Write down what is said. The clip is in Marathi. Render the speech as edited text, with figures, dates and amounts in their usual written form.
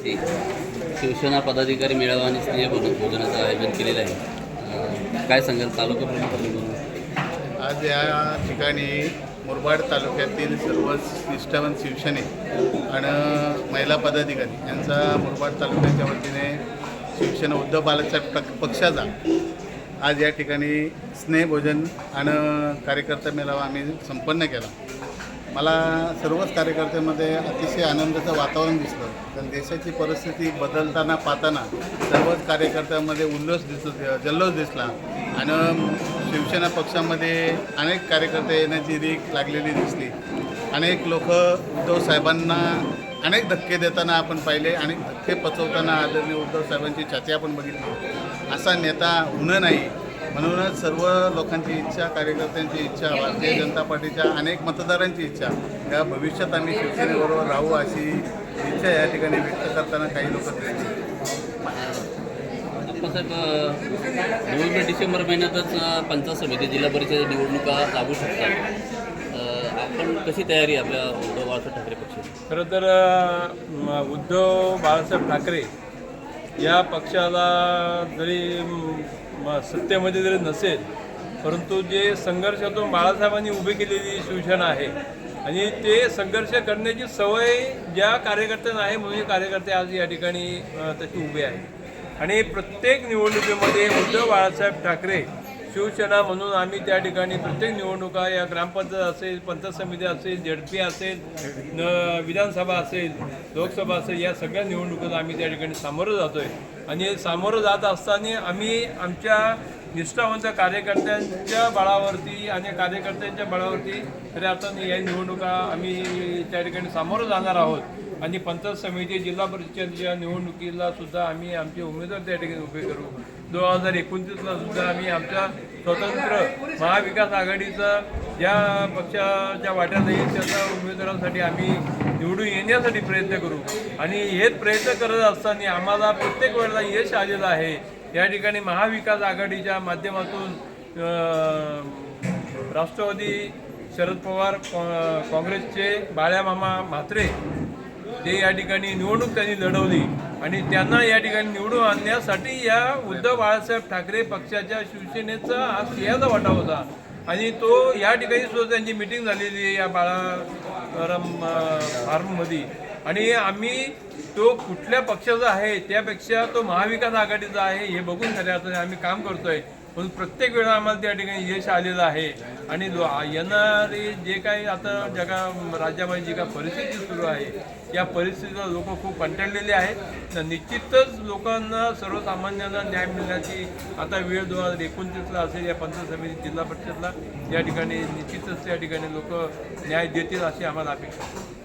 शिवसेना पदाधिकारी मेळावा आणि स्नेह भोजनाचं आयोजन केलेलं आहे. काय सांगाल तालुका प्रमुख म्हणून? आज या ठिकाणी मुरबाड तालुक्यातील सर्वच निष्ठावंत शिवसैनिक आणि महिला पदाधिकारी यांचा मुरबाड तालुक्याच्या वतीने शिवसेना उद्धव बाळासाहेब पक्षाचा आज या ठिकाणी स्नेहभोजन आणि कार्यकर्ता मेळावा आम्ही संपन्न केला. मला सर्वच कार्यकर्त्यांमध्ये अतिशय आनंदाचं वातावरण दिसलं. कारण देशाची परिस्थिती बदलताना पाहताना सर्वच कार्यकर्त्यांमध्ये जल्लोष दिसला आणि शिवसेना पक्षामध्ये अनेक कार्यकर्ते येण्याची रीक लागलेली दिसली. अनेक लोक उद्धव साहेबांना अनेक धक्के देताना आपण पाहिले आणि धक्के पचवताना आदरणीय उद्धव साहेबांची छाती आपण बघितली. असा नेता होणं नाही म्हणूनच सर्व लोकांची इच्छा, कार्यकर्त्यांची इच्छा, भारतीय जनता पार्टीच्या अनेक मतदारांची इच्छा, या भविष्यात आम्ही शिवसेनेबरोबर राहू अशी इच्छा या ठिकाणी व्यक्त करताना काही लोक दिसतील. नोव्हेंबर डिसेंबर महिन्यातच पंचायत समिती जिल्हा परिषद निवडणुका लागू शकतात. आपण कशी तयारी आपल्या उद्धव बाळासाहेब ठाकरे पक्षाची? खरं तर उद्धव बाळासाहेब ठाकरे या पक्षाला जरी सत्तेमध्ये जरी नसेल, परंतु जे संघर्षातून बाळासाहेबांनी उभी केलेली शिवसेना आहे आणि ते संघर्ष करण्याची सवय ज्या कार्यकर्त्यांना आहे म्हणून कार्यकर्ते आज या ठिकाणी तसे उभे आहेत. आणि प्रत्येक निवडणुकीमध्ये उद्धव बाळासाहेब ठाकरे शिवसेना म्हणून आम्ही त्या ठिकाणी प्रत्येक निवडणुका, या ग्रामपंचायत असेल, पंचायत समिती असेल, झेडपी असेल, विधानसभा असेल, लोकसभा असेल, या सगळ्या निवडणुकीला आम्ही त्या ठिकाणी सामोरं जातो आहे. आणि सामोरं जात असताना आम्ही आमच्या निष्ठावंत कार्यकर्त्यांच्या बळावरती आणि कार्यकर्त्यांच्या बळावरती खऱ्या अर्थाने या निवडणुका आम्ही त्या ठिकाणी सामोरं जाणार आहोत. आणि पंचायत समिती, जिल्हा परिषदेच्या निवडणुकीला सुद्धा आम्ही आमचे उमेदवार त्या ठिकाणी उभे करू. 2029ला सुद्धा आम्ही आमच्या स्वतंत्र महाविकास आघाडीचा ज्या पक्षाच्या वाट्यात येईल त्याच्या उमेदवारांसाठी आम्ही निवडून येण्यासाठी प्रयत्न करू. आणि हेच प्रयत्न करत असताना आम्हाला प्रत्येक वेळेला यश आलेलं आहे. या ठिकाणी महाविकास आघाडीच्या माध्यमातून राष्ट्रवादी शरद पवार, काँग्रेसचे बाळ्यामामा म्हात्रे ते या ठिकाणी निवडणूक त्यांनी लढवली आणि त्यांना या ठिकाणी निवडून आणण्यासाठी या उद्धव बाळासाहेब ठाकरे पक्षाच्या शिवसेनेचा हा सिंहाचा वाटा होता. आणि तो या ठिकाणी सुद्धा त्यांची मिटिंग झालेली आहे या बाळाराम फार्ममध्ये. आणि आम्ही तो कुठल्या पक्षाचा आहे त्यापेक्षा तो महाविकास आघाडीचा आहे हे बघून खऱ्या अर्थाने आम्ही काम करतोय. पण प्रत्येक वेळा आम्हाला त्या ठिकाणी यश आलेलं आहे. आणि येणारे जे काही आता राज्यामध्ये जी काही परिस्थिती सुरू आहे या परिस्थितीला लोक खूप कंटाळलेले आहेत. तर निश्चितच लोकांना, सर्वसामान्यांना न्याय मिळण्याची आता वेळ 2029ला असेल या पंचायत समिती, जिल्हा परिषदला या ठिकाणी निश्चितच त्या ठिकाणी लोक न्याय देतील अशी आम्हाला अपेक्षा आहे.